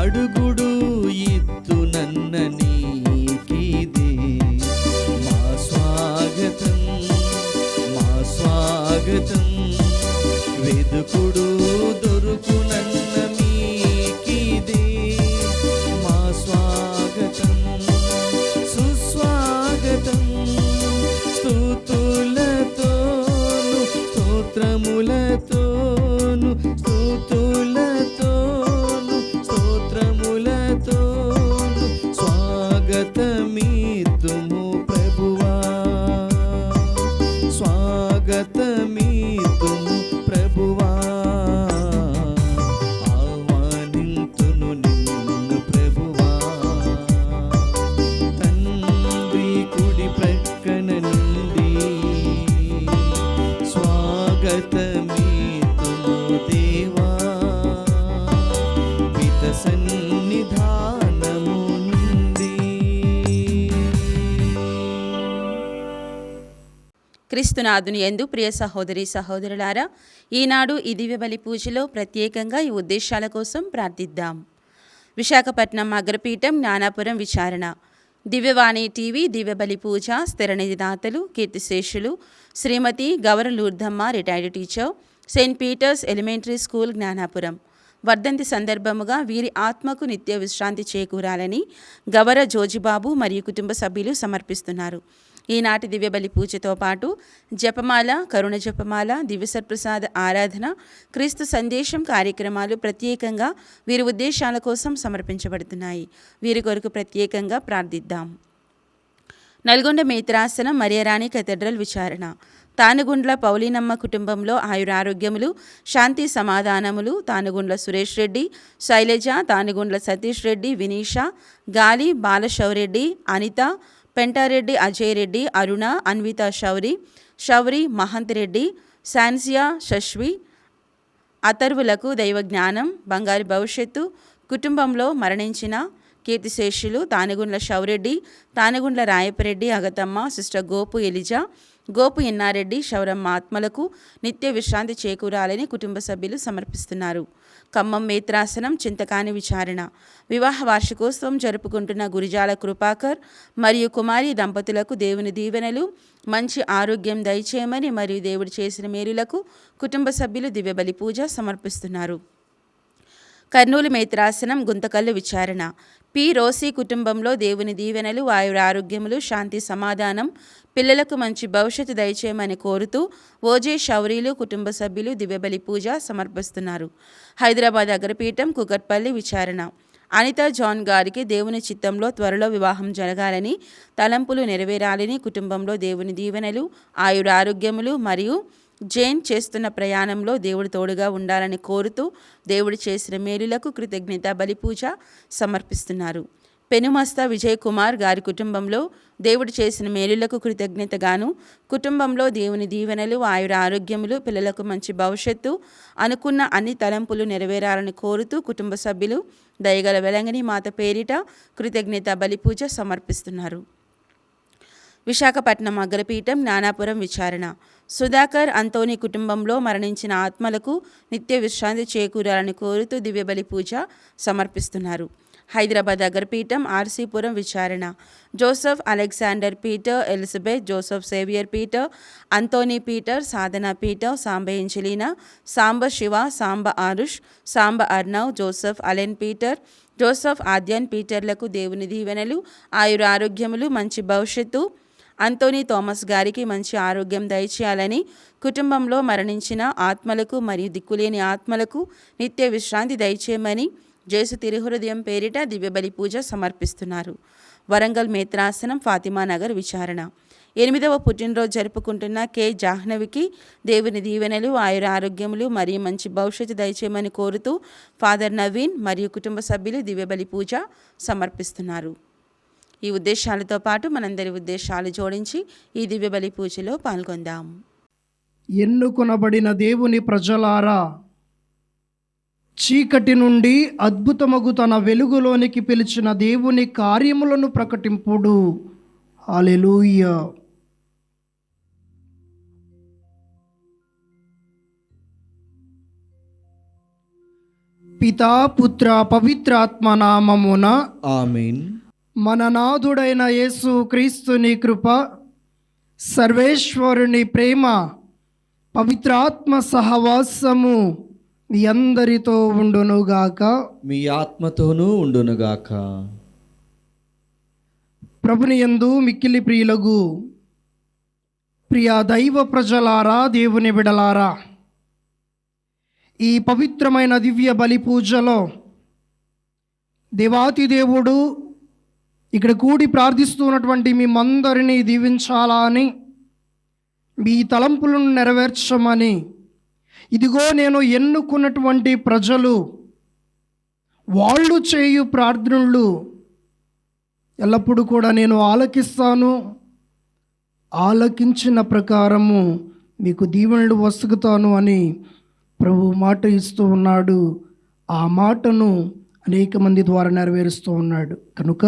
అడుగుడు ఇత్తునన్న నీకిదే మా స్వాగతం, మా స్వాగతం. వెదుకుడు దొరుకునన్న మీకిదే మా స్వాగతం, సుస్వాగతం. స్తుతులతోను స్తోత్రములతోను, స్తుతులతోను స్తోత్రములతోను స్వాగతమీతుము ప్రభువా, స్వాగతమీతుము ప్రభువా. ఆహ్వానింతును నిన్ను ప్రభువా, తండ్రి కుడి ప్రక్కన నుండి స్వాగతమీతుము దేవా, పిత సన్నిధానము నుండి. క్రీస్తునాథుని యందు ప్రియ సహోదరి సహోదరులారా, ఈనాడు ఈ దివ్య బలి పూజలో ప్రత్యేకంగా ఈ ఉద్దేశాల కోసం ప్రార్థిద్దాం. విశాఖపట్నం అగ్రపీఠం జ్ఞానాపురం విచారణ, దివ్యవాణి టీవీ దివ్య బలి పూజ స్థిర నిధిదాతలు కీర్తిశేషులు Srimati Gavara Lourdamma retired teacher, saint Peter's elementary school Gnanapuram వర్ధంతి సందర్భముగా వీరి ఆత్మకు నిత్య విశ్రాంతి చేకూరాలని గవర జోజిబాబు మరియు కుటుంబ సభ్యులు సమర్పిస్తున్నారు. ఈనాటి దివ్యబలి పూజతో పాటు జపమాల, కరుణ జపమాల, దివ్యసర్ప్రసాద ఆరాధన, క్రీస్తు సందేశం కార్యక్రమాలు ప్రత్యేకంగా వీరి ఉద్దేశాల కోసం సమర్పించబడుతున్నాయి. వీరి కొరకు ప్రత్యేకంగా ప్రార్థిద్దాం. నల్గొండ మేత్రాసనం మరియరాణి కేథడ్రల్ విచారణ, తానుగుండ్ల పౌలీనమ్మ కుటుంబంలో ఆయురారోగ్యములు, శాంతి సమాధానములు. తానుగుండ్ల సురేష్ రెడ్డి, శైలజ, తానుగుండ్ల సతీష్ రెడ్డి, వినీష, గాలి బాలశౌరెడ్డి, అనిత, పెంటారెడ్డి, అజయ్ రెడ్డి, అరుణ, అన్విత, శౌరి, మహంత్ రెడ్డి, శాన్సియా, శశ్వి, అతర్వులకు దైవ జ్ఞానం, బంగారు భవిష్యత్తు. కుటుంబంలో మరణించిన కీర్తిశేషులు తానుగుండ్ల శౌరెడ్డి, తానుగుండ్ల రాయపరెడ్డి, అగతమ్మ, సిస్టర్ గోపు ఎలిజా, గోపు ఎన్నారెడ్డి, శౌరమ్మ ఆత్మలకు నిత్య విశ్రాంతి చేకూరాలని కుటుంబ సభ్యులు సమర్పిస్తున్నారు. ఖమ్మం మేత్రాసనం చింతకాని విచారణ, వివాహ వార్షికోత్సవం జరుపుకుంటున్న గురిజాల కృపాకర్ మరియు కుమారి దంపతులకు దేవుని దీవెనలు, మంచి ఆరోగ్యం దయచేయమని మరియు దేవుడు చేసిన మేలులకు కుటుంబ సభ్యులు దివ్యబలి పూజ సమర్పిస్తున్నారు. కర్నూలు మేత్రాసనం గుంతకల్లు విచారణ, పి రోసి కుటుంబంలో దేవుని దీవెనలు, ఆయురారోగ్యములు, శాంతి సమాధానం, పిల్లలకు మంచి భవిష్యత్తు దయచేయమని కోరుతూ ఓజే శౌరీలు కుటుంబ సభ్యులు దివ్యబలి పూజ సమర్పిస్తున్నారు. హైదరాబాద్ అగ్రపీఠం కుకట్పల్లి విచారణ, అనిత జాన్ గారికి దేవుని చిత్తంలో త్వరలో వివాహం జరగాలని, తలంపులు నెరవేరాలని, కుటుంబంలో దేవుని దీవెనలు, ఆయురారోగ్యములు మరియు జైన్ చేస్తున్న ప్రయాణంలో దేవుడు తోడుగా ఉండాలని కోరుతూ దేవుడు చేసిన మేలులకు కృతజ్ఞత బలి పూజ సమర్పిస్తున్నారు. పెనుమస్తా విజయ్ కుమార్ గారి కుటుంబంలో దేవుడు చేసిన మేలులకు కృతజ్ఞతగాను, కుటుంబంలో దేవుని దీవెనలు, ఆయుర ఆరోగ్యములు, పిల్లలకు మంచి భవిష్యత్తు, అనుకున్న అన్ని తలంపులు నెరవేరాలని కోరుతూ కుటుంబ సభ్యులు దయగల వెలంగిని మాత పేరిట కృతజ్ఞత బలి పూజ సమర్పిస్తున్నారు. విశాఖపట్నం అగ్రపీఠం జ్ఞానాపురం విచారణ, సుధాకర్ అంతోని కుటుంబంలో మరణించిన ఆత్మలకు నిత్య విశ్రాంతి చేకూరాలని కోరుతూ దివ్యబలి పూజ సమర్పిస్తున్నారు. హైదరాబాద్ అగ్రపీఠం ఆర్సీపురం విచారణ, Joseph Alexander Peter, Elizabeth, Joseph Xavier Peter, Anthony Peter, Sadhana Peter, Samba Angelina, Samba Shiva, Samba Arush, Samba Arnav, Joseph Allen Peter, Joseph Aadyan పీటర్లకు దేవుని దీవెనలు, ఆయుర ఆరోగ్యములు, మంచి భవిష్యత్తు. అంతోనీ థామస్ గారికి మంచి ఆరోగ్యం దయచేయాలని, కుటుంబంలో మరణించిన ఆత్మలకు మరియు దిక్కులేని ఆత్మలకు నిత్య విశ్రాంతి దయచేయమని జేసు తిరుహృదయం పేరిట దివ్యబలి పూజ సమర్పిస్తున్నారు. వరంగల్ మేత్రాసనం ఫాతిమా నగర్ విచారణ, 8వ పుట్టినరోజు జరుపుకుంటున్న కె జాహ్నవికి దేవుని దీవెనలు, ఆయుర ఆరోగ్యములు మరియు మంచి భవిష్యత్తు దయచేయమని కోరుతూ ఫాదర్ నవీన్ మరియు కుటుంబ సభ్యులు దివ్యబలి పూజ సమర్పిస్తున్నారు. ఈ ఉద్దేశాలతో పాటు మనందరి ఉద్దేశాలు జోడించి ఈ దివ్యబలి పూజలో పాల్గొందాం. ఎన్నుకొనబడిన దేవుని ప్రజలారా, చీకటి నుండి అద్భుతమగు తన వెలుగులోనికి పిలిచిన దేవుని కార్యములను ప్రకటింపుడు. హల్లెలూయా. పితా పుత్ర పవిత్రాత్మ నామమున ఆమేన్. మన నాథుడైన యేసు క్రీస్తుని కృప, సర్వేశ్వరుని ప్రేమ, పవిత్రాత్మ సహవాసము మీ అందరితో ఉండునుగాక. మీ ఆత్మతోనూ ఉండునుగాక. ప్రభుని యందు మిక్కిలి ప్రియులగు ప్రియ దైవ ప్రజలారా, దేవుని బిడలారా, ఈ పవిత్రమైన దివ్య బలి పూజలో దేవాతి దేవుడు ఇక్కడ కూడి ప్రార్థిస్తున్నటువంటి మేమందరినీ దీవించాలా అని, మీ తలంపులను నెరవేర్చమని, ఇదిగో నేను ఎన్నుకున్నటువంటి ప్రజలు వాళ్ళు చేయు ప్రార్థనలు ఎల్లప్పుడూ కూడా నేను ఆలకిస్తాను, ఆలకించిన ప్రకారము మీకు దీవెనలు వసుకుతాను అని ప్రభు మాట ఇస్తూ ఉన్నాడు. ఆ మాటను అనేక మంది ద్వారా నెరవేరుస్తూ ఉన్నాడు. కనుక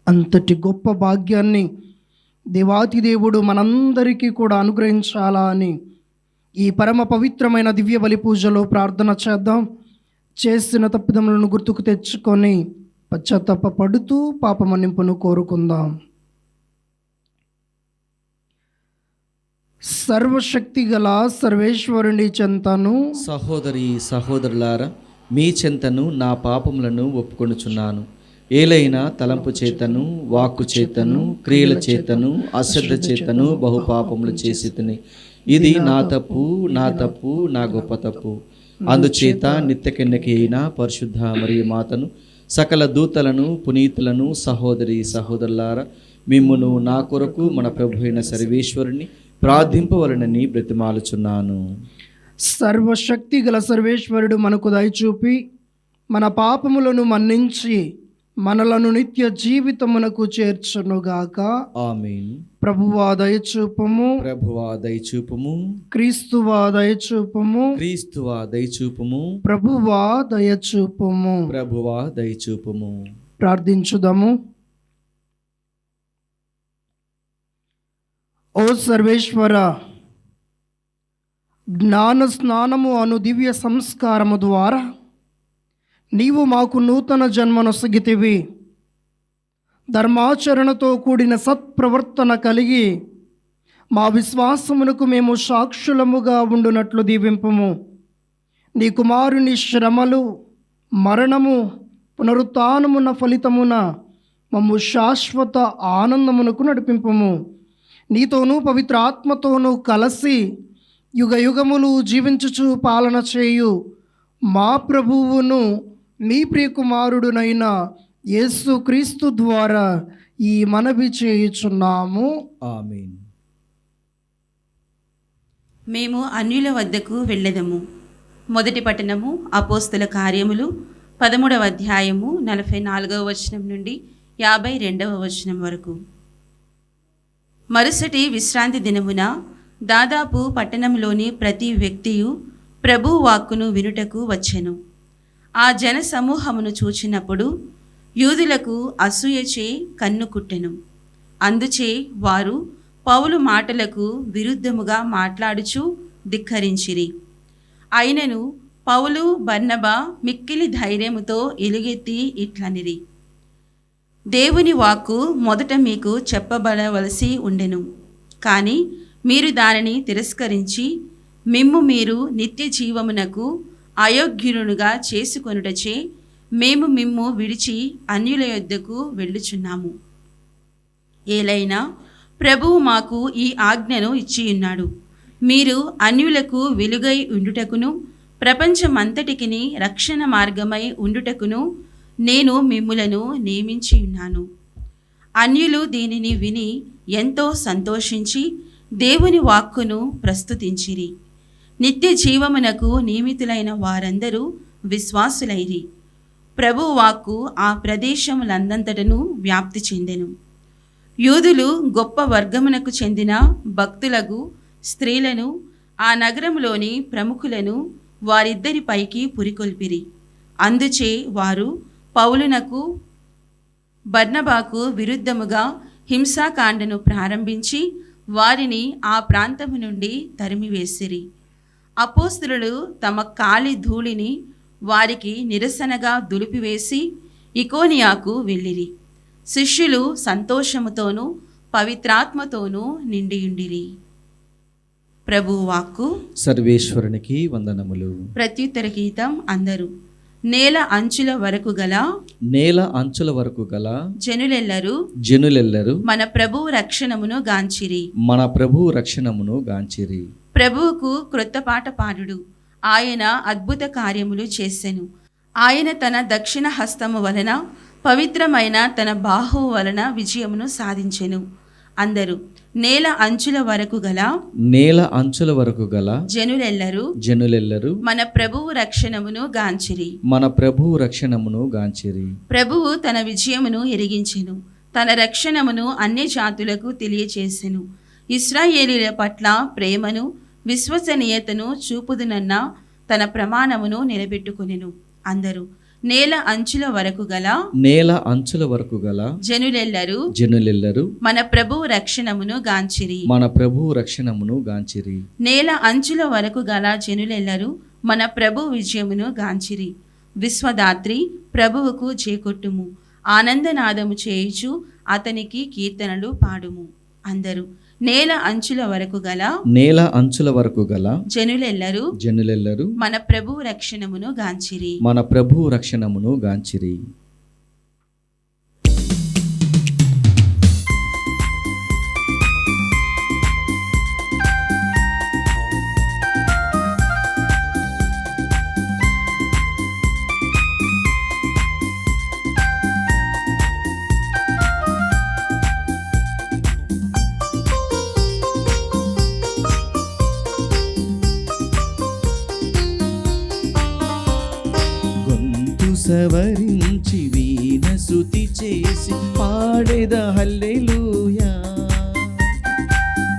అంతటి గొప్ప భాగ్యాన్ని దేవాతి దేవుడు మనందరికీ కూడా అనుగ్రహించాలా అని ఈ పరమ పవిత్రమైన దివ్య బలి పూజలో ప్రార్థన చేద్దాం. చేసిన తప్పిదములను గుర్తుకు తెచ్చుకొని పశ్చాత్తాప పడుతూ పాపమన్నింపును కోరుకుందాం. సర్వశక్తి గల సర్వేశ్వరుని చెంతను సహోదరి సహోదరులారా, మీ చెంతను నా పాపములను ఒప్పుకొనుచున్నాను. ఏలైనా తలంపు చేతను, వాక్కు చేతను, క్రియల చేతను, అశ్రద్ధ చేతను బహుపాపములు చేసి తిని, ఇది నా తప్పు, నా తప్పు, నా గొప్ప తప్పు. అందుచేత నిత్యకెన్నకి అయిన పరిశుద్ధ మరియు మాతను, సకల దూతలను, పునీతులను, సహోదరి సహోదరులారా, మిమ్మును నా కొరకు మన ప్రభు అయిన సర్వేశ్వరుని ప్రార్థింపవలనని బ్రతిమాలుచున్నాను. సర్వశక్తి గల సర్వేశ్వరుడు మనకు దయచూపి మన పాపములను మన్నించి మనలను నిత్య జీవితమునకు చేర్చునుగాక. ఆమేన్. ప్రభువా దయచూపము, ప్రభువా దయచూపుము, క్రీస్తువా దయచూపము, క్రీస్తువా దయచూపుము, ప్రభువా దయచూపము. ప్రభువా దయచూపుము. ప్రార్థించుదాము. ఓ సర్వేశ్వర, జ్ఞాన స్నానము అను దివ్య సంస్కారము ద్వారా నీవు మాకు నూతన జన్మనొసగితివి. ధర్మాచరణతో కూడిన సత్ప్రవర్తన కలిగి మా విశ్వాసమునకు మేము సాక్షులముగా ఉండునట్లు దీవింపము. నీ కుమారుని శ్రమలు, మరణము, పునరుత్థానమున ఫలితమున మమ్ము శాశ్వత ఆనందమునకు నడిపింపము. నీతోనూ పవిత్ర ఆత్మతోనూ కలిసి యుగ యుగములు జీవించుచు పాలన చేయు మా ప్రభువును మీ ప్రియకుమారుడునైన యేసు క్రీస్తు ద్వారా ఈ మనవి చేయుచున్నాము. ఆమేన్. మేము అన్యుల వద్దకు వెళ్ళెదము. మొదటి పట్టణము అపోస్తల కార్యములు 13వ అధ్యాయము 44వ వచనం నుండి 52వ వచనం వరకు. మరుసటి విశ్రాంతి దినమున దాదాపు పట్టణంలోని ప్రతి వ్యక్తియు ప్రభు వాక్కును వినుటకు వచ్చెను. ఆ జన సమూహమును చూచినప్పుడు యూదులకు అసూయచే కన్ను కుట్టెను. అందుచే వారు పౌలు మాటలకు విరుద్ధముగా మాట్లాడుచు ధిక్కరించిరి. అయినను పౌలు, బర్నబా మిక్కిలి ధైర్యముతో ఎలుగెత్తి ఇట్లనిరి: దేవుని వాక్కు మొదట మీకు చెప్పబడవలసి ఉండెను, కానీ మీరు దానిని తిరస్కరించి మిమ్ము మీరు నిత్య జీవమునకు అయోగ్యునుగా చేసుకొనుటచే మేము మిమ్ము విడిచి అన్యుల యొద్దకు వెళ్ళుచున్నాము. ఏలైనా ప్రభువు మాకు ఈ ఆజ్ఞను ఇచ్చియున్నాడు: మీరు అన్యులకు వెలుగై ఉండుటకును ప్రపంచమంతటికిని రక్షణ మార్గమై ఉండుటకును నేను మిమ్ములను నియమించి ఉన్నాను. అన్యులు దీనిని విని ఎంతో సంతోషించి దేవుని వాక్కును ప్రస్తుతించిరి. నిత్య జీవమునకు నియమితులైన వారందరూ విశ్వాసులైరి. ప్రభు వాక్కు ఆ ప్రదేశములందంతటను వ్యాప్తి చెందెను. యూదులు గొప్ప వర్గమునకు చెందిన భక్తులకు స్త్రీలను, ఆ నగరంలోని ప్రముఖులను వారిద్దరిపైకి పురికొల్పిరి. అందుచే వారు పౌలునకు, బర్నబాకు విరుద్ధముగా హింసాకాండను ప్రారంభించి వారిని ఆ ప్రాంతము నుండి తరిమివేసిరి. అపోస్తలులు తమ కాలి ధూళిని వారికి నిరసనగా దులిపివేసి ఇకోనియాకు వెళ్ళిరి. శిష్యులు సంతోషముతోనూ పవిత్రాత్మతోనూ నిండియుండిరి. ప్రభువు వాక్కు. సర్వేశ్వరునికి వందనములు. ప్రత్యుత్తర గీతం అందరూ. నేల అంచుల వరకు గల జనులెల్లరూ మన ప్రభువు రక్షణమును గాంచిరి. ప్రభువుకు క్రొత్త పాట పాడుడు. ఆయన అద్భుత కార్యములు చేసెను. ఆయన తన దక్షిణ హస్తము వలన పవిత్రమైన తన బాహువు వలన విజయమును సాధించెను. అందరూ. నేల అంచుల వరకు గల జనులెల్లరూ మన ప్రభువు రక్షణమును గాంచిరి. ప్రభువు తన విజయమును ఎరిగించెను. తన రక్షణమును అన్ని జాతులకు తెలియచేసెను. ఇశ్రాయేలీయుల పట్ల ప్రేమను విశ్వసనీయతను చూపుదునన్న తన ప్రమాణమును నిలబెట్టుకొనెను. అందరూ. నేల అంచుల వరకు గల జనులెల్లరూ మన ప్రభువు రక్షణమును గాంచిరి. నేల అంచుల వరకు గల జనులెల్లరూ మన ప్రభు విజయమును గాంచిరి. విశ్వదాత్రి ప్రభువుకు చేకొట్టుము. ఆనందనాదము చేయుచు అతనికి కీర్తనలు పాడుము. అందరూ. నేల అంచుల వరకు గల జనులెల్లరూ మన ప్రభువు రక్షణమును గాంచిరి. సవరించి వీణ స్తుతి చేసి పాడెద హల్లెలూయా.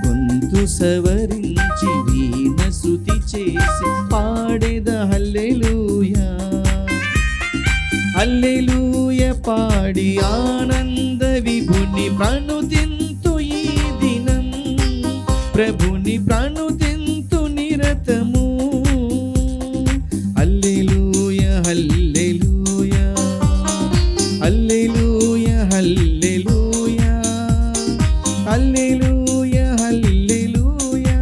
గొంతు సవరించి వీణ స్తుతి చేసి పాడెద హల్లెలూయా. హల్లెలూయా పాడి ఆనంద విభుని ప్రణుతింతు ఈ దినం. ప్రభుని ప్రణుతింతు నిరతము. హల్లెలూయా హల్లెలూయా హల్లెలూయా హల్లెలూయా హల్లెలూయా హల్లెలూయా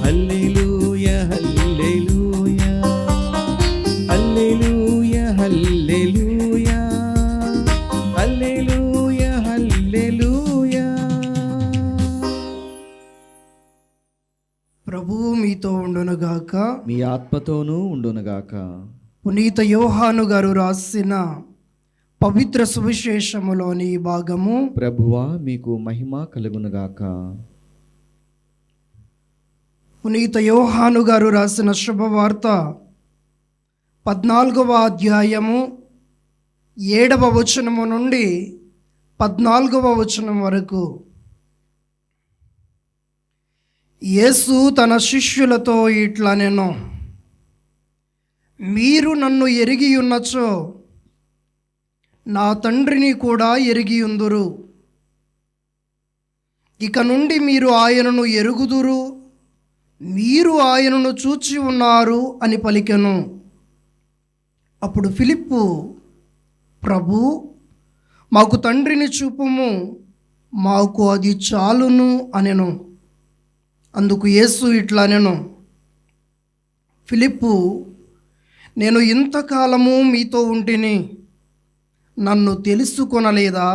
హల్లెలూయా హల్లెలూయా హల్లెలూయా హల్లెలూయా హల్లెలూయా హల్లెలూయా. ప్రభువు మీతో ఉండునుగాక, మీ ఆత్మతోనూ ఉండునుగాక. పునీత యోహాను గారు రాసిన పవిత్ర సువిశేషములోని భాగము. ప్రభువా మీకు మహిమ కలుగునుగాక. పునీత యోహాను గారు రాసిన శుభవార్త 14వ అధ్యాయము 7వ వచనము నుండి 14వ వచనం వరకు. యేసు తన శిష్యులతో ఇట్లనెను, మీరు నన్ను ఎరిగి ఉన్నచో నా తండ్రిని కూడా ఎరిగియుందురు. ఇక నుండి మీరు ఆయనను ఎరుగుదురు, మీరు ఆయనను చూచి ఉన్నారు అని పలికెను. అప్పుడు ఫిలిప్పు, ప్రభు, మాకు తండ్రిని చూపుము, మాకు అది చాలును అనెను. అందుకు యేసు ఇట్లనెను, ఫిలిప్పు, నేను ఇంతకాలము మీతో ఉంటిని, నన్ను తెలుసుకొనలేదా?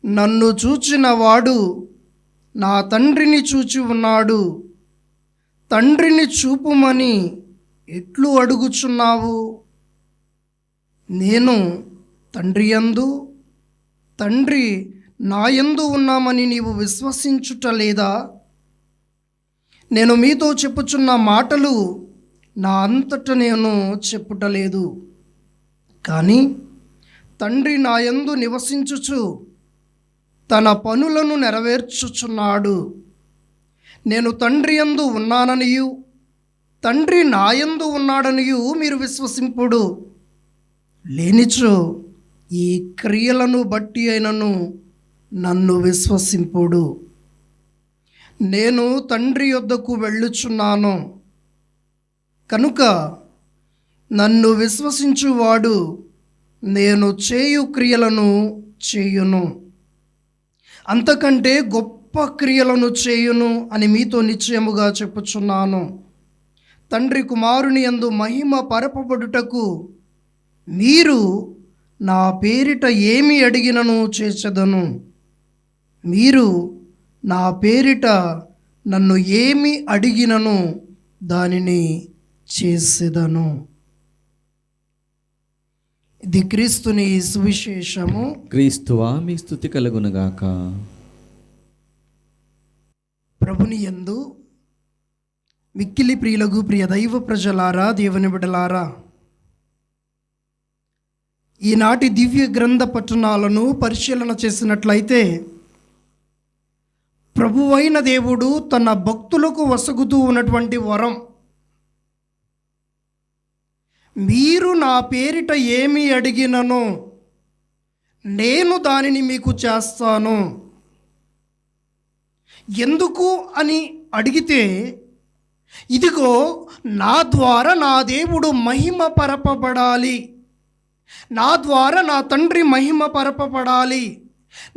నన్ను చూచిన వాడు నా తండ్రిని చూచి ఉన్నాడు. తండ్రిని చూపుమని ఎట్లు అడుగుచున్నావు? నేను తండ్రి యందు, తండ్రి నాయందు ఉన్నామని నీవు విశ్వసించుటలేదా? నేను మీతో చెప్పుచున్న మాటలు నా అంతట నేను చెప్పుటలేదు, కానీ తండ్రి నాయందు నివసించుచు తన పనులను నెరవేర్చుచున్నాడు. నేను తండ్రి యందు ఉన్నాననియు తండ్రి నాయందు ఉన్నాడనియు మీరు విశ్వసింపుడు. లేనిచో ఈ క్రియలను బట్టి అయినను నన్ను విశ్వసింపుడు. నేను తండ్రి యొద్దకు వెళ్ళుచున్నాను కనుక నన్ను విశ్వసించువాడు నేను చేయు క్రియలను చేయును, అంతకంటే గొప్ప క్రియలను చేయును అని మీతో నిశ్చయముగా చెప్పుచున్నాను. తండ్రి కుమారుని యందు మహిమ పరపబడుటకు మీరు నా పేరిట ఏమి అడిగినను చేసెదను. మీరు నా పేరిట నన్ను ఏమి అడిగినను దానిని చేసెదను. ఇది క్రీస్తుని సువిశేషము. క్రీస్తువా మీ స్తుతి కలుగునుగాక. ప్రభుని యందు మిక్కిలి ప్రియులకు ప్రియ దైవ ప్రజలారా, దేవుని బిడ్డలారా, ఈనాటి దివ్య గ్రంథ పట్టణాలను పరిశీలన చేసినట్లయితే ప్రభువైన దేవుడు తన భక్తులకు వసగుతూ ఉన్నటువంటి వరం, మీరు నా పేరిట ఏమి అడిగినను నేను దానిని మీకు చేస్తాను. ఎందుకు అని అడిగితే, ఇదిగో నా ద్వారా నా దేవుడు మహిమ పరపబడాలి, నా ద్వారా నా తండ్రి మహిమ పరపబడాలి,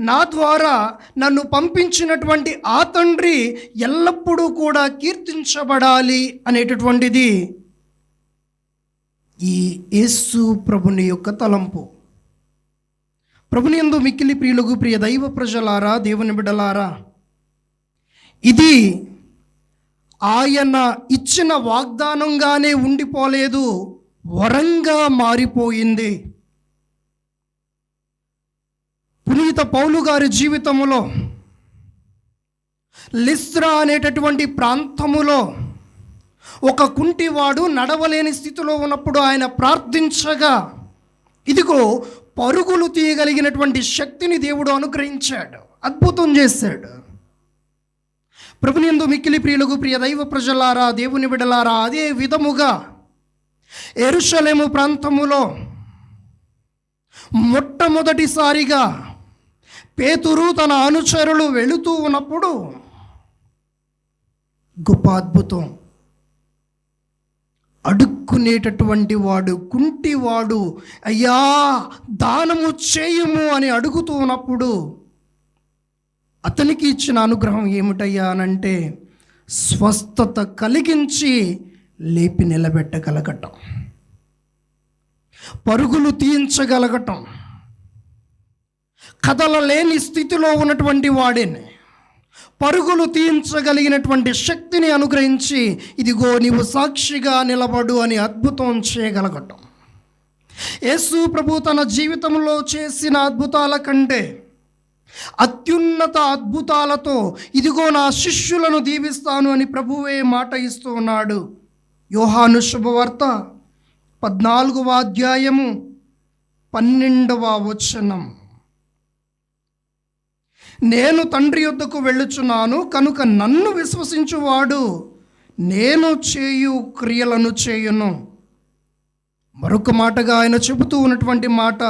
నా ద్వారా నన్ను పంపించినటువంటి ఆ తండ్రి ఎల్లప్పుడూ కూడా కీర్తించబడాలి అనేటటువంటిది ఈ యేసు ప్రభుని యొక్క తలంపు. ప్రభుని యందు మిక్కిలి ప్రియులకు ప్రియ దైవ ప్రజలారా, దేవుని బిడ్డలారా, ఇది ఆయన ఇచ్చిన వాగ్దానంగానే ఉండిపోలేదు, వరంగా మారిపోయింది. పునీత పౌలు గారి జీవితములో లిస్త్రా అనేటటువంటి ప్రాంతములో ఒక కుంటివాడు నడవలేని స్థితిలో ఉన్నప్పుడు ఆయన ప్రార్థించగా, ఇదిగో పరుగులు తీయగలిగినటువంటి శక్తిని దేవుడు అనుగ్రహించాడు, అద్భుతం చేశాడు. ప్రభుని యందు మిక్కిలి ప్రియులకు ప్రియ దైవ ప్రజలారా, దేవుని బిడ్డలారా, అదే విధముగా యెరూషలేము ప్రాంతములో మొట్టమొదటిసారిగా పేతురు తన అనుచరులు వెళుతూ ఉన్నప్పుడు గొప్ప అద్భుతం. అడుక్కునేటటువంటి వాడు, కుంటివాడు, అయ్యా దానము చేయుము అని అడుగుతూ ఉన్నప్పుడు అతనికి ఇచ్చిన అనుగ్రహం ఏమిటయ్యా అనంటే, స్వస్థత కలిగించి లేపి నిలబెట్టగలగటం, పరుగులు తీయించగలగటం, కదలలేని స్థితిలో ఉన్నటువంటి వాడిని పరుగులు తీయించగలిగినటువంటి శక్తిని అనుగ్రహించి, ఇదిగో నీవు సాక్షిగా నిలబడు అని అద్భుతం చేయగలగటం. యేసు ప్రభు తన జీవితంలో చేసిన అద్భుతాల కంటే అత్యున్నత అద్భుతాలతో ఇదిగో నా శిష్యులను దీవిస్తాను అని ప్రభువే మాట ఇస్తూ ఉన్నాడు. యోహాను శుభవార్త 14వ అధ్యాయము 12వ వచనం, నేను తండ్రి యొద్దకు వెళ్ళుచున్నాను కనుక నన్ను విశ్వసించువాడు నేను చేయు క్రియలను చేయును. మరొక మాటగా ఆయన చెబుతూ ఉన్నటువంటి మాట,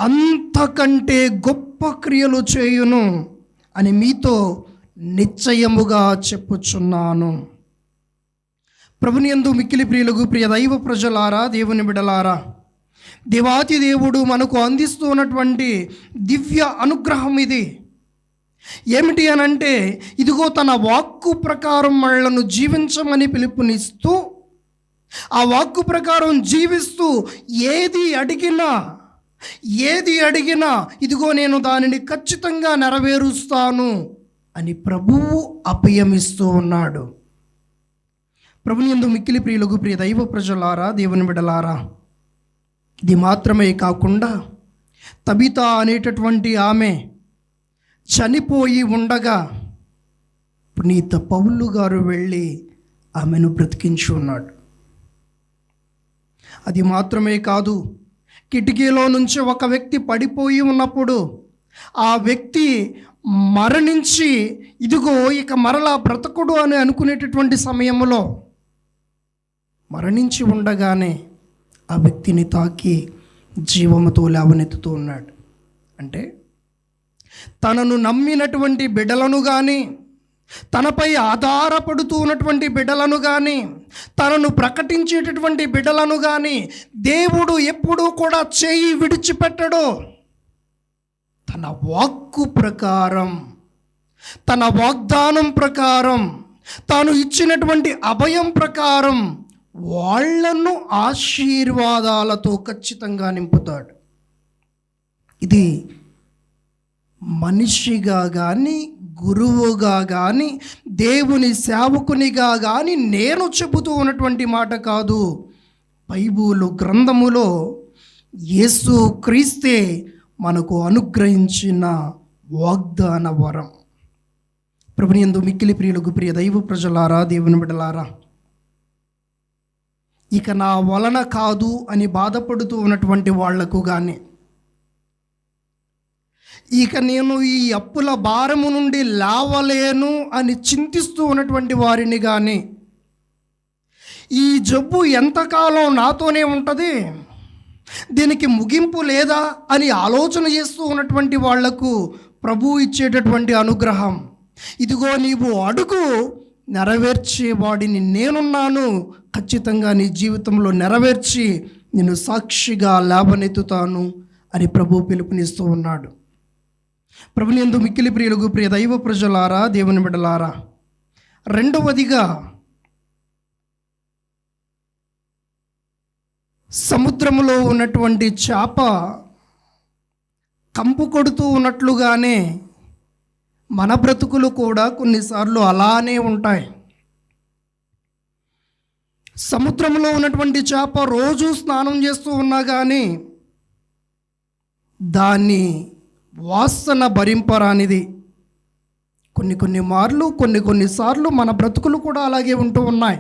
అంతకంటే గొప్ప క్రియలు చేయును అని మీతో నిశ్చయముగా చెప్పుచున్నాను. ప్రభుని యందు మిక్కిలి ప్రియులకు ప్రియ దైవ ప్రజలారా, దేవుని బిడలారా, దేవాతి దేవుడు మనకు అందిస్తూ ఉన్నటువంటి దివ్య అనుగ్రహం ఇది. ఏమిటి అనంటే, ఇదిగో తన వాక్కు ప్రకారం మనలను జీవించమని పిలుపునిస్తూ, ఆ వాక్కు ప్రకారం జీవిస్తూ ఏది అడిగినా ఇదిగో నేను దానిని ఖచ్చితంగా నెరవేరుస్తాను అని ప్రభువు అభయమిస్తూ ఉన్నాడు. ప్రభుని యందు మిక్కిలి ప్రియులకు ప్రియ దైవ ప్రజలారా, దేవుని బిడ్డలారా, ఇది మాత్రమే కాకుండా తబితా అనేటటువంటి ఆమె చనిపోయి ఉండగా పునీత పౌలు గారు వెళ్ళి ఆమెను బ్రతికించి ఉన్నాడు. అది మాత్రమే కాదు, కిటికీలో నుంచి ఒక వ్యక్తి పడిపోయి ఉన్నప్పుడు ఆ వ్యక్తి మరణించి ఇదిగో ఇక మరలా బ్రతకుడు అని అనుకునేటటువంటి సమయంలో మరణించి ఉండగానే ఆ వ్యక్తిని తాకి జీవముతో లేవనెత్తుతూ ఉన్నాడు. అంటే తనను నమ్మినటువంటి బిడ్డలను కానీ, తనపై ఆధారపడుతూ ఉన్నటువంటి బిడ్డలను కానీ తనను ప్రకటించేటటువంటి బిడ్డలను కానీ దేవుడు ఎప్పుడూ కూడా చేయి విడిచిపెట్టడు. తన వాక్కు ప్రకారం, తన వాగ్దానం ప్రకారం, తాను ఇచ్చినటువంటి అభయం ప్రకారం వాళ్లను ఆశీర్వాదాలతో ఖచ్చితంగా నింపుతాడు. ఇది మనిషిగా కానీ, గురువుగా కానీ, దేవుని సేవకునిగా కానీ నేను చెబుతూ ఉన్నటువంటి మాట కాదు. బైబిలు గ్రంథములో యేసు క్రీస్తే మనకు అనుగ్రహించిన వాగ్దాన వరం. ప్రభుని యందు మిక్కిలి ప్రియులకు, ప్రియ దైవ ప్రజలారా, దేవుని బిడ్డలారా, ఇక నా వలన కాదు అని బాధపడుతూ ఉన్నటువంటి వాళ్లకు కానీ, ఇక నేను ఈ అప్పుల భారము నుండి లేవలేను అని చింతిస్తూ ఉన్నటువంటి వారిని కానీ, ఈ జబ్బు ఎంతకాలం నాతోనే ఉంటుంది, దీనికి ముగింపు లేదా అని ఆలోచన చేస్తూ ఉన్నటువంటి వాళ్లకు ప్రభు ఇచ్చేటటువంటి అనుగ్రహం, ఇదిగో నీవు అడుగు, నెరవేర్చేవాడిని నేనున్నాను, ఖచ్చితంగా నీ జీవితంలో నెరవేర్చి నిన్ను సాక్షిగా లేవనెత్తుతాను అని ప్రభు పిలుపునిస్తూ ఉన్నాడు. ప్రభుని యందు మిక్కిలి ప్రియులకు, ప్రియ దైవ ప్రజలారా, దేవుని బిడ్డలారా, రెండవదిగా సముద్రములో ఉన్నటువంటి చేప కంపు కొడుతూ ఉన్నట్లుగానే మన బ్రతుకులు కూడా కొన్నిసార్లు అలానే ఉంటాయి. సముద్రంలో ఉన్నటువంటి చేప రోజు స్నానం చేస్తూ ఉన్నా కానీ దాన్ని వాసన భరింపరానిది. కొన్నిసార్లు మన బ్రతుకులు కూడా అలాగే ఉంటూ ఉన్నాయి.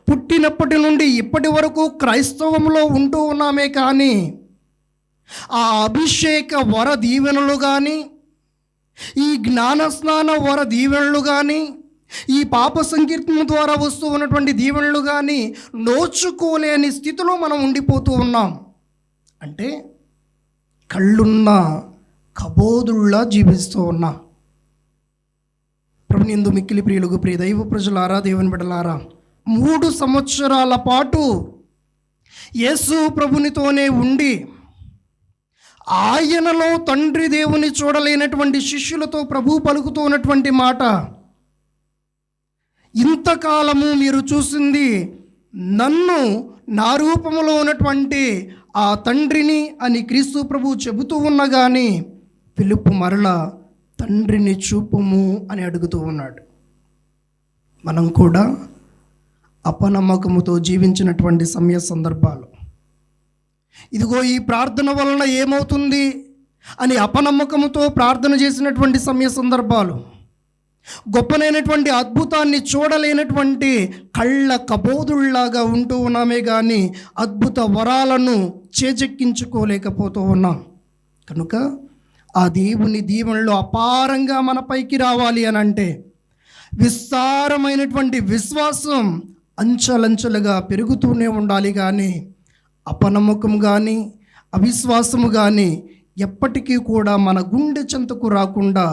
పుట్టినప్పటి నుండి ఇప్పటి వరకు క్రైస్తవంలో ఉంటూ ఉన్నామే కానీ ఆ అభిషేక వర దీవెనలు కానీ, ఈ జ్ఞానస్నాన వర దీవెనలు కానీ, ఈ పాప సంకీర్తన ద్వారా వస్తూ ఉన్నటువంటి దీవెనలు కానీ నోచుకోలేని స్థితిలో మనం ఉండిపోతూ ఉన్నాం. అంటే కళ్ళున్న కబోదుల్లా జీవిస్తూ ఉన్నాం. ప్రభుని యందు మిక్కిలి ప్రియులకు, ప్రియ దైవ ప్రజలారా, దేవుని బిడ్డలారా, 3 సంవత్సరాల పాటు యేసు ప్రభునితోనే ఉండి ఆయనలో తండ్రి దేవుని చూడలేనటువంటి శిష్యులతో ప్రభు పలుకుతూ ఉన్నటువంటి మాట, ఇంతకాలము మీరు చూసింది నన్ను, నా రూపములో ఉన్నటువంటి ఆ తండ్రిని అని క్రీస్తు ప్రభు చెబుతూ ఉన్నా కానీ పిలుపు మరలా తండ్రిని చూపుము అని అడుగుతూ ఉన్నాడు. మనం కూడా అపనమ్మకముతో జీవించినటువంటి సమయ సందర్భాలు, ఇదిగో ఈ ప్రార్థన వలన ఏమవుతుంది అని అపనమ్మకముతో ప్రార్థన చేసినటువంటి సమయ సందర్భాలు, గొప్పనైనటువంటి అద్భుతాన్ని చూడలేనటువంటి కళ్ళ కబోదుల్లాగా ఉంటూ ఉన్నామే కానీ అద్భుత వరాలను చేజెక్కించుకోలేకపోతూ ఉన్నాం. కనుక ఆ దేవుని దీవెనలో అపారంగా మన పైకి రావాలి అని అంటే విస్తారమైనటువంటి విశ్వాసం అంచెలంచెలుగా పెరుగుతూనే ఉండాలి. కానీ అపనమ్మకం కానీ అవిశ్వాసము కానీ ఎప్పటికీ కూడా మన గుండె చెంతకు రాకుండా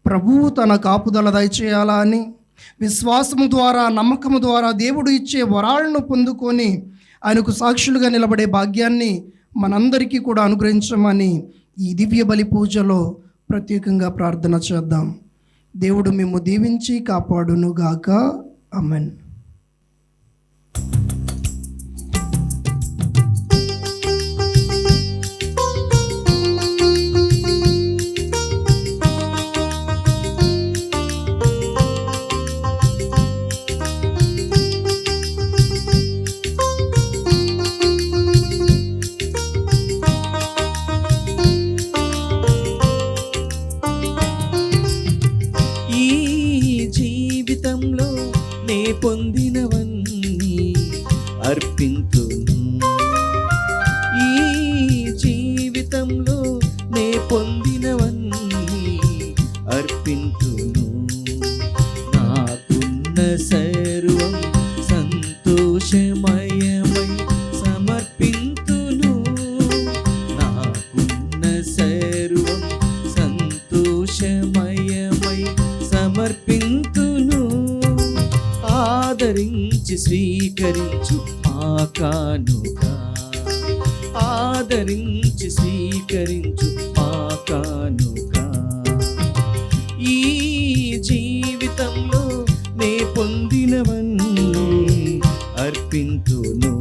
ప్రభువు తన కాపుదల దయచేయాలా అని, విశ్వాసము ద్వారా, నమ్మకము ద్వారా దేవుడు ఇచ్చే వరాలను పొందుకొని ఆయనకు సాక్షులుగా నిలబడే భాగ్యాన్ని మనందరికీ కూడా అనుగ్రహించమని ఈ దివ్య బలి పూజలో ప్రత్యేకంగా ప్రార్థన చేద్దాం. దేవుడు మేము దీవించి కాపాడునుగాక. ఆమేన్. కనికరించి స్వీకరించు మా కానుక. ఈ జీవితంలో నే పొందినవన్నీ అర్పింతును.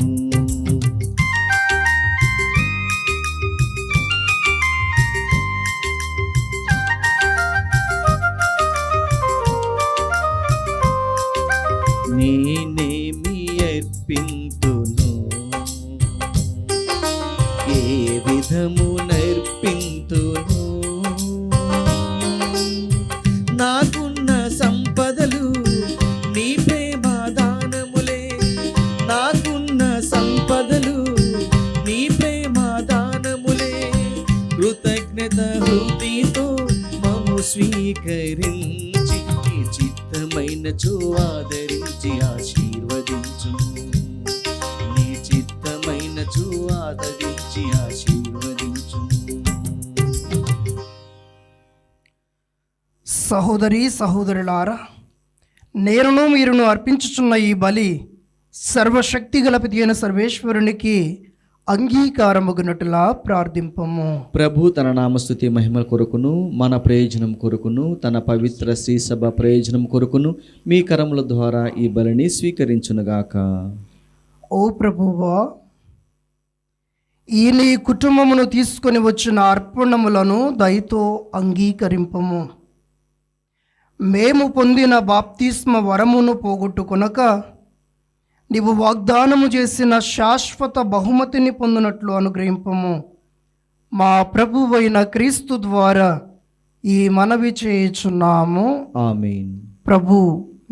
నేనేమి అర్పింతును, ఏ విధము నర్పింతును. నాకున్న సంపదలు నీ ప్రేమ దానములే, నాకున్న సంపదలు నీ ప్రేమ దానములే. కృతజ్ఞత హృదయతో మమ్ము స్వీకరించి నీ చిత్తమైనచో ఆదరించి ఆశీర్వదించు. నీ చిత్తమైనచో ఆదరించి ఆశీర్వదించు. సహోదరి సహోదరులారా, నేరును మీరును అర్పించుచున్న ఈ బలి సర్వశక్తి గల పితి అయిన సర్వేశ్వరునికి అంగీకారమగునట్లా ప్రార్థింపము. ప్రభు తన నామస్తుతి మహిమ కొరకును మన ప్రయోజనం కొరకును తన పవిత్ర శ్రీ సభ ప్రయోజనం కొరకును మీ కరముల ద్వారా ఈ బలిని స్వీకరించునుగాక. ఓ ప్రభువా, ఈ నీ కుటుంబమును తీసుకొని వచ్చిన అర్పణములను దయతో అంగీకరింపము. మేము పొందిన బాప్తిస్మ వరమును పోగొట్టుకొనక నీవు వాగ్దానము చేసిన శాశ్వత బహుమతిని పొందినట్లు అనుగ్రహింపము. మా ప్రభువైన క్రీస్తు ద్వారా ఈ మనవి చేయుచున్నాము. ఆమేన్. ప్రభు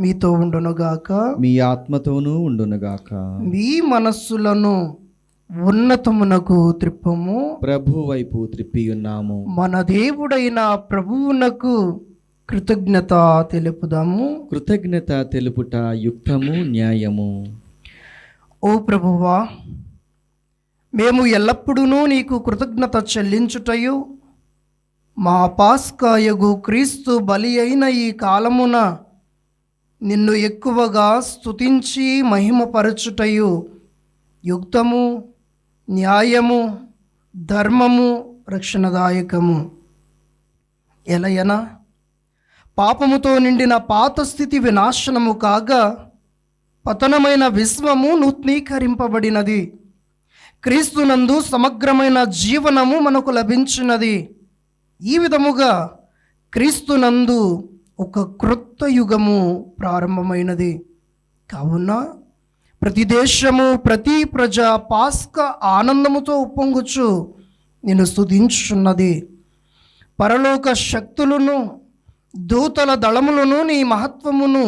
మీతో ఉండునుగాక, మీ ఆత్మతోనూ ఉండునుగాక. మీ మనస్సులను ఉన్నతమునకు త్రిప్పము. ప్రభు వైపు త్రిప్పియున్నాము. మన దేవుడైన ప్రభువునకు కృతజ్ఞత తెలుపుదాము. కృతజ్ఞత తెలుపుట యుక్తము, న్యాయము. ఓ ప్రభువా, మేము ఎల్లప్పుడూ నీకు కృతజ్ఞత చెల్లించుటయు మా పాస్కాయగు క్రీస్తు బలి అయిన ఈ కాలమున నిన్ను ఎక్కువగా స్తుతించి మహిమపరచుటయు యుక్తము, న్యాయము, ధర్మము, రక్షణదాయకము. ఎలయన పాపముతో నిండిన పాత స్థితి వినాశనము కాగా పతనమైన విశ్వము నూతనీకరింపబడినది. క్రీస్తునందు సమగ్రమైన జీవనము మనకు లభించినది. ఈ విధముగా క్రీస్తునందు ఒక క్రొత్త యుగము ప్రారంభమైనది. కావున ప్రతి దేశము ప్రతి ప్రజ పాస్క ఆనందముతో ఉప్పొంగుచు నిన్ను స్తుతించుచున్నది. పరలోక శక్తులను దూతల దళములను నీ మహత్వమును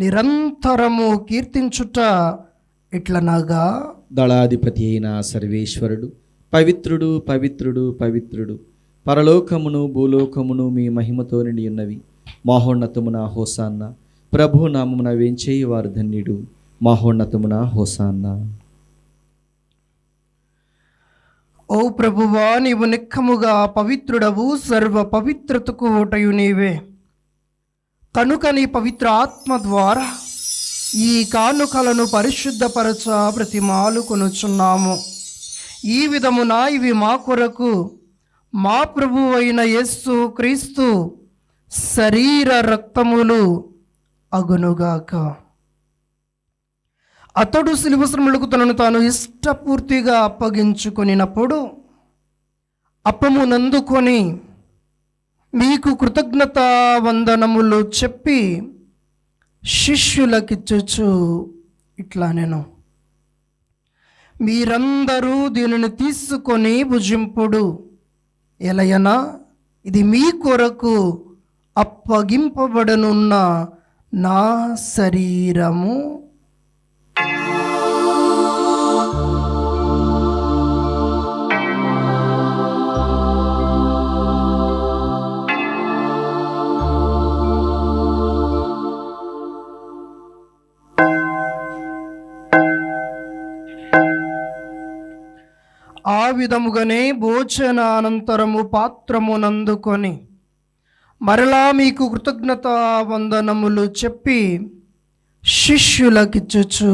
నిరంతరము కీర్తించుట ఎట్లనగా, దళాధిపతి అయిన సర్వేశ్వరుడు పవిత్రుడు పవిత్రుడు పవిత్రుడు, పరలోకమును భూలోకమును మీ మహిమతో నిండి ఉన్నవి. మహోన్నతమున హోసాన్న. ప్రభు నామమున వేంచేయువారు ధన్యుడు. మహోన్నతమున హోసాన్న. ఓ ప్రభువా, నీవు నిక్కముగా పవిత్రుడవు, సర్వ పవిత్రతకు ఓటయు నీవే. కనుక నీ పవిత్ర ఆత్మ ద్వారా ఈ కానుకలను పరిశుద్ధపరచ ప్రతిమాలు కొనుచున్నాము. ఈ విధమున ఇవి మా కొరకు మా ప్రభువు అయిన యేసు క్రీస్తు శరీర రక్తములు అగునుగాక. అతడు శిలువ శ్రమలకు తనను తాను ఇష్టపూర్తిగా అప్పగించుకొనినప్పుడు అప్పమునందుకొని మీకు కృతజ్ఞతా వందనములు చెప్పి శిష్యులకిచ్చుచు ఇట్లా నేను, మీరందరూ దీనిని తీసుకొని భుజింపుడు. ఎలయనా ఇది మీ కొరకు అప్పగింపబడనున్న నా శరీరము. ఆ విధముగానే భోజనానంతరము పాత్రమునందుకొని మరలా మీకు కృతజ్ఞతా వందనములు చెప్పి శిష్యులకిచ్చుచు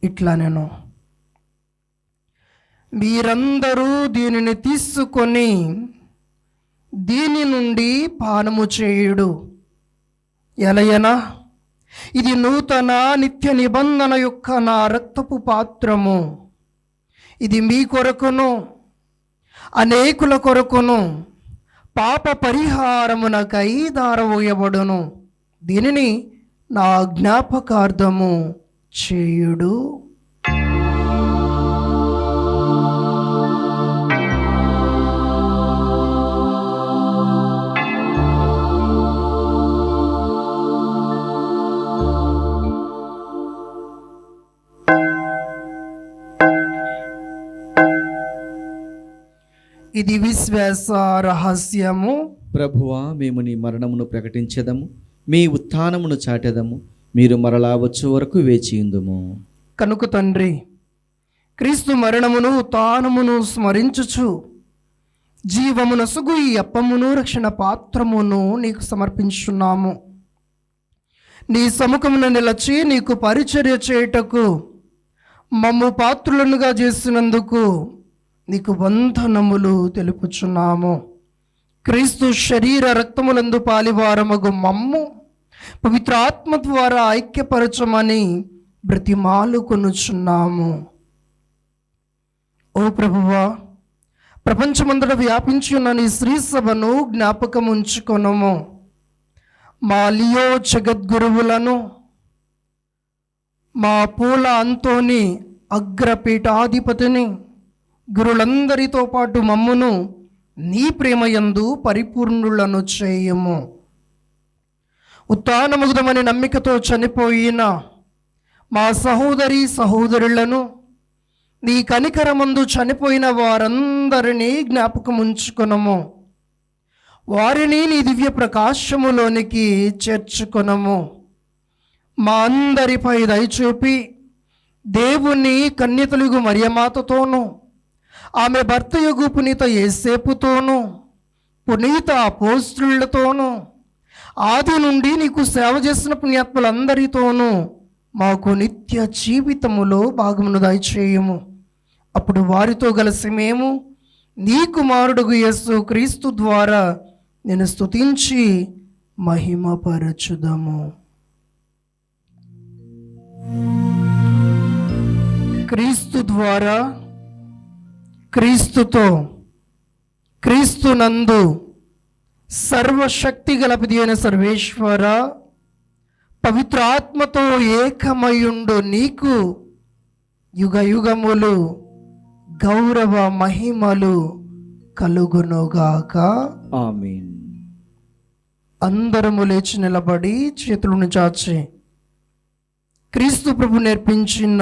ఇట్లా నేను, మీరందరూ దీనిని తీసుకొని దీని నుండి పానము చేయుడు. ఎలయనా ఇది నూతన నిత్య నిబంధన యొక్క నా రక్తపు పాత్రము. ఇది మీ కొరకును అనేకుల కొరకును పాప పరిహారమునకై ధారవోయబడును. దీనిని నా జ్ఞాపకార్థము చేయుడు. ఇది విశ్వాస రహస్యము. ప్రభువా, మేము నీ మరణమును ప్రకటించెదము, మీ ఉత్థానమును చాటెదము. మీరు మరలా వచ్చు వరకు వేచియుందుము. కనుక తండ్రి, క్రీస్తు మరణమును ఉత్థానమును స్మరించుచు జీవమునసుగు ఈ అప్పమును రక్షణ పాత్రమును నీకు సమర్పించున్నాము. నీ సముఖమున నిలచి నీకు పరిచర్య చేయుటకు మమ్ము పాత్రులనుగా చేసినందుకు నీకు వందనములు తెలుపుచున్నాము. క్రీస్తు శరీర రక్తములందు పాలివారమగు మమ్ము పవిత్ర ఆత్మ ద్వారా ఐక్యపరచమని బ్రతిమాలుకొనుచున్నాము. ఓ ప్రభువా, ప్రపంచమంతటా వ్యాపించి ఉన్న నీ శ్రీ సభను జ్ఞాపకం ఉంచుకొనము. మా లియో జగద్గురువులను, మా పూల అంతోని అగ్రపీఠాధిపతిని, గురులందరితో పాటు మమ్మును నీ ప్రేమయందు పరిపూర్ణులను చేయము. ఉత్థానముగుదమని నమ్మికతో చనిపోయిన మా సహోదరి సహోదరులను, నీ కనికరమందు చనిపోయిన వారందరినీ జ్ఞాపకం ఉంచుకొనము. వారిని నీ దివ్య ప్రకాశములోనికి చేర్చుకొనము. మా అందరిపై దయచూపి దేవుని కన్యతలుగు మరియమాతతోనూ, ఆమె భర్తయగు పునీత యేసేపుతోనూ, పునీత అపోస్తలులతోనూ, ఆది నుండి నీకు సేవ చేసిన పుణ్యాత్ములందరితోనూ మాకు నిత్య జీవితములో భాగమును దయచేయము. అప్పుడు వారితో కలిసి మేము నీ కుమారుడుగు యేసు క్రీస్తు ద్వారా నేను స్తుతించి మహిమపరచుదము. క్రీస్తు ద్వారా, క్రీస్తుతో, క్రీస్తునందు సర్వశక్తి గల పిదియైన సర్వేశ్వర, పవిత్ర ఆత్మతో ఏకమయుండు నీకు యుగ యుగములు గౌరవ మహిమలు కలుగునుగాక. ఆమేన్. అందరము లేచి నిలబడి చేతులను చాచి క్రీస్తు ప్రభు నేర్పించిన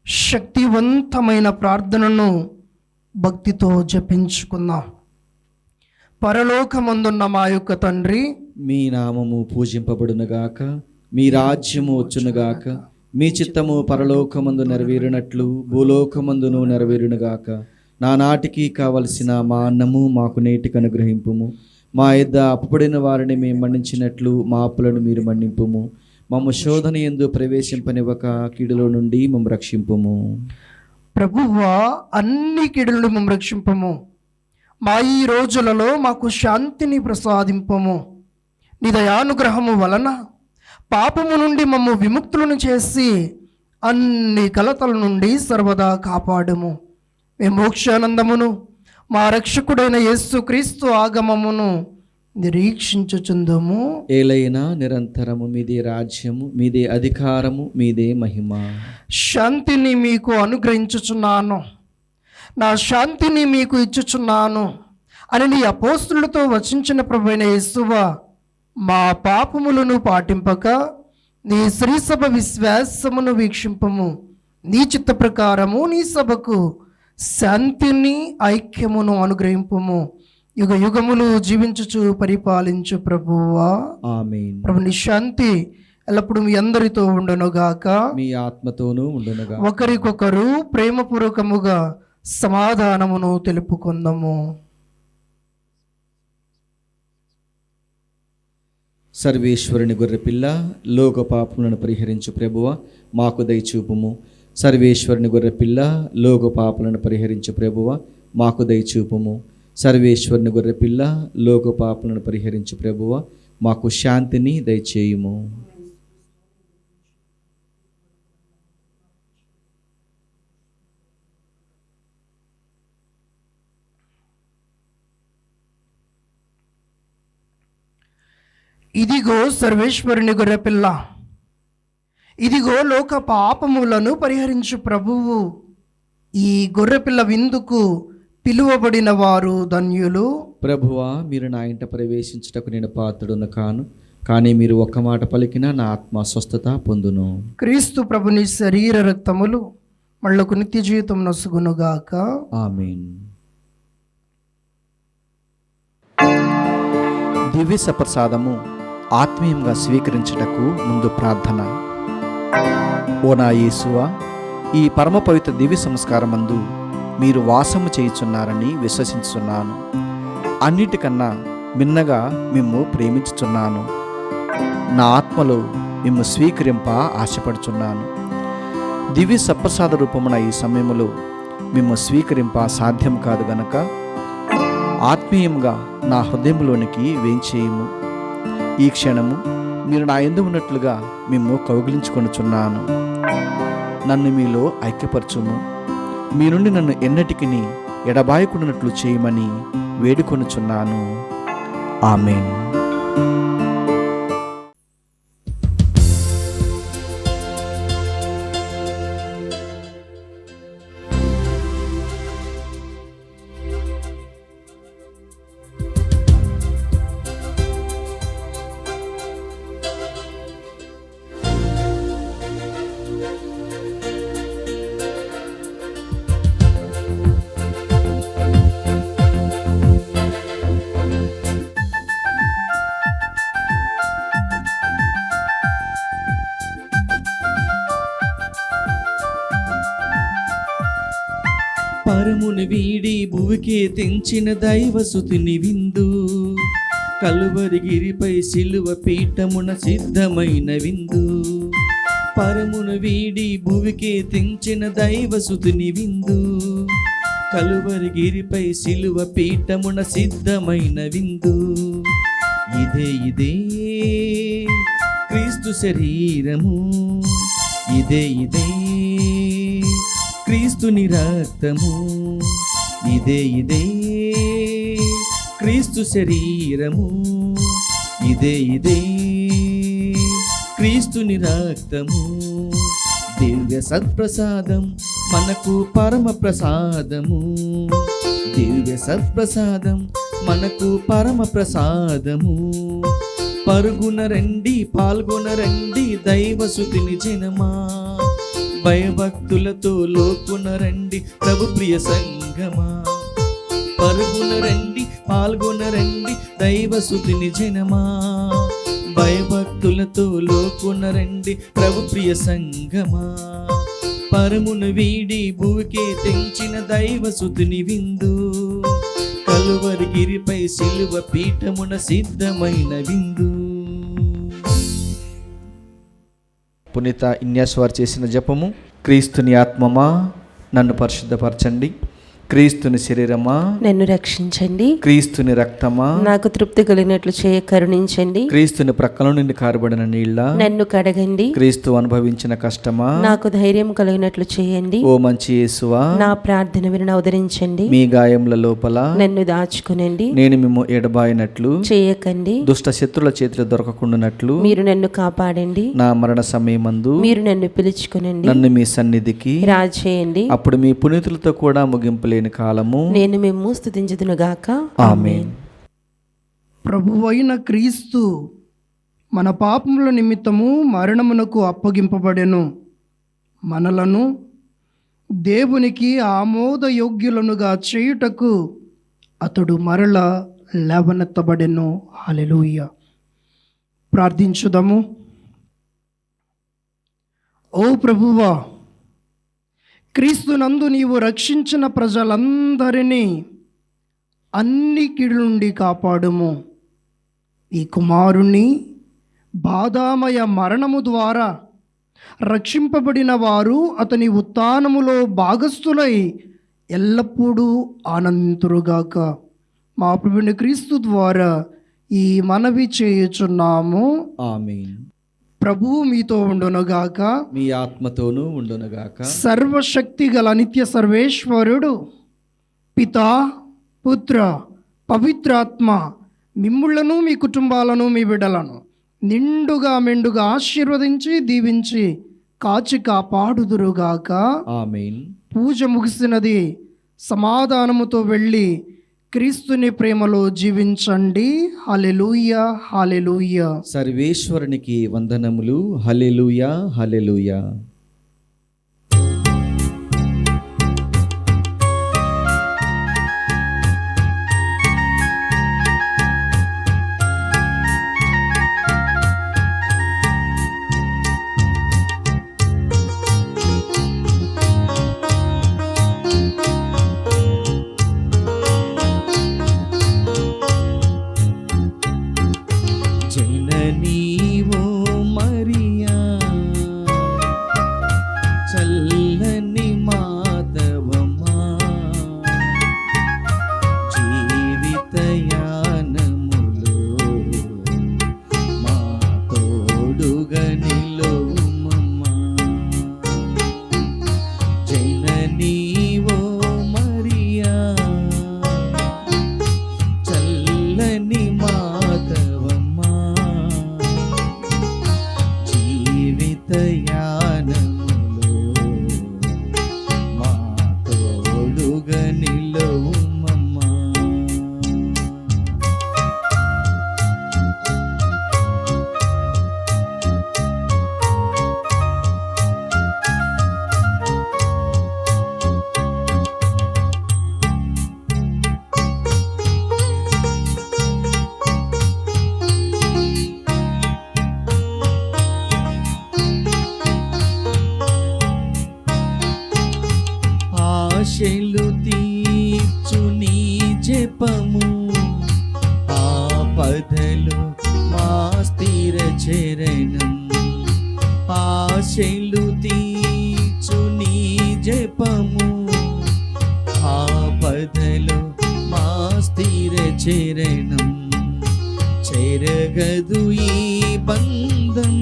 శక్తివంతమైన ప్రార్థనను భక్తితో జపించుకుందాం. పరలోకమందున్న మా యొక్క తండ్రి, మీ నామము పూజింపబడునుగాక, మీ రాజ్యము వచ్చునుగాక, మీ చిత్తము పరలోకమందు నెరవేరునట్లు భూలోకమందును నెరవేరునుగాక. నానాటికి కావలసిన మా అన్నము మాకు నేటికి అనుగ్రహింపుము. మా యొద్ద అప్పుబడిన వారిని మేము మన్నించినట్లు మా అప్పులను మీరు మన్నింపుము. మమ్ము శోధన యందు ప్రవేశింపనివ్వక కీడులో నుండి మమ్ము రక్షింపుము. ప్రభువా, అన్ని కీడుల నుండి మమ్ము రక్షింపము. మా ఈ రోజులలో మాకు శాంతిని ప్రసాదింపము. నీ దయానుగ్రహము వలన పాపము నుండి మమ్ము విముక్తులను చేసి అన్ని కలతల నుండి సర్వదా కాపాడము. మేము మోక్షానందమును మా రక్షకుడైన యేసు క్రీస్తు ఆగమమును నిరీక్షించుచుందము. ఏలైనా నిరంతరము మీదే రాజ్యము, మీదే అధికారము, మీదే మహిమ. శాంతిని మీకు అనుగ్రహించుచున్నాను, నా శాంతిని మీకు ఇచ్చుచున్నాను అని నీ అపోస్తులతో వచించిన ప్రభువైన యేసువా, మా పాపములను పాటింపక నీ శ్రీసభ విశ్వాసమును వీక్షింపము. నీ చిత్త ప్రకారము నీ సభకు శాంతిని ఐక్యమును అనుగ్రహింపము. యుగ యుగములు జీవించుచు పరిపాలించు ప్రభువా, ఆమేన్. ప్రభు నీ శాంతి ఎల్లప్పుడు మీ అందరితో ఉండునుగాక. మీ ఆత్మతోనూ ఉండునుగాక. ఒకరికొకరు ప్రేమపూర్వకముగా సమాధానమును తెలుపుకుందాము. సర్వేశ్వరుని గొర్రెపిల్ల, లోక పాపములను పరిహరించు ప్రభువ, మాకు దయచూపుము. సర్వేశ్వరుని గొర్రెపిల్ల లోక పాపలను పరిహరించు ప్రభువ మాకు దయచూపుము. సర్వేశ్వరుని గొర్రెపిల్ల లోక పాపలను పరిహరించు ప్రభువ మాకు శాంతిని దయచేయుము. ఇదిగో సర్వేశ్వరుని గొర్రెపిల్ల, ఇదిగో లోక పాపములను పరిహరించు ప్రభువు. ఈ గొర్రెపిల్ల విందుకు పిలువబడిన వారు ధన్యులు. ప్రభువా, మీరు నా ఇంట ప్రవేశించుటకు నేను పాత్రుడును కాను, కానీ మీరు ఒక్క మాట పలికినా నా ఆత్మ స్వస్థత పొందును. క్రీస్తు ప్రభుని శరీర రక్తములు మళ్ళకు నిత్య జీవితం నొసుగునుగాక. ఆమేన్. దివ్య సప్రసాదము ఆత్మీయంగా స్వీకరించుటకు ముందు ప్రార్థన. ఓ నా యేసువా, ఈ పరమ పవిత్ర దివ్య సంస్కారమందు మీరు వాసము చేయుచున్నారని విశ్వసించుచున్నాను. అన్నిటికన్నా మిన్నగా మిమ్ము ప్రేమించుచున్నాను. నా ఆత్మలో మిమ్ము స్వీకరింప ఆశపడుచున్నాను. దివ్య సప్రసాద రూపమున ఈ సమయములో మిమ్ము స్వీకరింప సాధ్యం కాదు గనక ఆత్మీయంగా నా హృదయంలోనికి వేంచేయము. ఈ క్షణము మీరు నా యందు ఉన్నట్లుగా మిమ్ము కౌగిలించుకొనుచున్నాను. నన్ను మీలో ఐక్యపరచుము. మీ నుండి నన్ను ఎన్నటికిని ఎడబాయకుండానట్లు చేయమని వేడుకొనుచున్నాను. ఆమేన్. పరమును వీడి భువికి తెంచిన దైవసుతుని విందు, కలువరిగిరిపై సిలువ పీఠమున సిద్ధమైన విందు. పరమును వీడి భువికి తెంచిన దైవసుతుని విందు, కలువరిగిరిపై సిలువ పీఠమున సిద్ధమైన విందు. ఇదే ఇదే క్రీస్తు శరీరము, ఇదే ఇదే క్రీస్తుని రక్తము, ఇదే ఇదే క్రీస్తు శరీరము, ఇదే ఇదే క్రీస్తుని రక్తము. దివ్య సత్ప్రసాదం మనకు పరమ ప్రసాదము, దివ్య సత్ప్రసాదం మనకు పరమ ప్రసాదము. పరుగున రండి, పాల్గొనరండి దైవసుతిని జనమా, భయభక్తులతో లోకున రండి ప్రభు ప్రియ సంగమా. పరుగున రండి, పాల్గొన రండి దైవసుతిని జనమా, భయభక్తులతో లోకున రండి ప్రభు ప్రియ సంగమా. పరమును వీడి భూమికి తెంచిన దైవసుతుని విందు, కలువరిగిరిపై సిలువ పీఠమున సిద్ధమైన విందు. పునీత ఇన్యాస్ వారు చేసిన జపము. క్రీస్తుని ఆత్మమా నన్ను పరిశుద్ధపరచండి, క్రీస్తుని శరీరమా నన్ను రక్షించండి, క్రీస్తుని రక్తమా నాకు తృప్తి కలిగినట్లు చేయ కరుణించండి, క్రీస్తుని ప్రక్కల నుండి కారబడిన నీళ్ళ నన్ను కడగండి, క్రీస్తు అనుభవించిన కష్టమా నాకు ధైర్యం కలిగినట్లు చేయండి, ఓ మంచి యేసువా నా ప్రార్థన విని అవతరించండి, మీ గాయముల లోపల నన్ను దాచుకునండి, నేను మిమ్ము ఎడబాయినట్లు చేయకండి, దుష్ట శత్రుల చేతిలో దొరకకుండానట్లు మీరు నన్ను కాపాడండి, నా మరణ సమయమందు మీరు నన్ను పిలుచుకునండి, నన్ను మీ సన్నిధికి రాజేయండి, అప్పుడు మీ పునీతులతో కూడా ముగింపులేని కాలము నేను మిమ్ము స్తుతించుదునుగాక. ఆమేన్. ప్రభువైన క్రీస్తు మన పాపముల నిమిత్తము మరణమునకు అప్పగింపబడెను. మనలను దేవునికి ఆమోదయోగ్యులనుగా చేయుటకు అతడు మరల లేవనెత్తబడెను. హల్లెలూయా. ప్రార్థించుదాము. ఓ ప్రభువా, క్రీస్తునందు నీవు రక్షించిన ప్రజలందరినీ అన్ని కీడుల నుండి కాపాడుము. ఈ కుమారుణ్ణి బాధామయ మరణము ద్వారా రక్షింపబడిన వారు అతని ఉత్థానములో భాగస్థులై ఎల్లప్పుడూ ఆనందింతురుగాక. మా ప్రభువైన క్రీస్తు ద్వారా ఈ మనవి చేయుచున్నాము. ఆమేన్. ప్రభువు మీతో ఉండునుగాక. మీ ఆత్మతోనూ ఉండునుగాక. సర్వశక్తి గల నిత్య సర్వేశ్వరుడు పితా, పుత్ర, పవిత్రాత్మ మిమ్ములను మీ కుటుంబాలను మీ బిడ్డలను నిండుగా మెండుగా ఆశీర్వదించి దీవించి కాచి కాపాడుదురుగాక. ఆమేన్. పూజ ముగిసినది. సమాధానముతో వెళ్ళి క్రీస్తుని ప్రేమలో జీవించండి. హల్లెలూయా, హల్లెలూయా. సర్వేశ్వరునికి వందనములు. హల్లెలూయా, హల్లెలూయా. జననీ ఓ మరియా, చల్లని మాధవమా, జీవితయానములో మా తోడుగా నిలువుమమ్మా. జననీ ఓ మరియా, చల్లని మాధవమా, జీవితయానములో మా తోడుగా నిలువుమమ్మా. ఆశలు తీర్చు నీ జపము, ఆపదలు మా స్థిర చరణం. ఆశలు తీర్చు నీ జపము, ఆపదలు మా స్థిర చరణం. చెరగదు ఈ బంధం,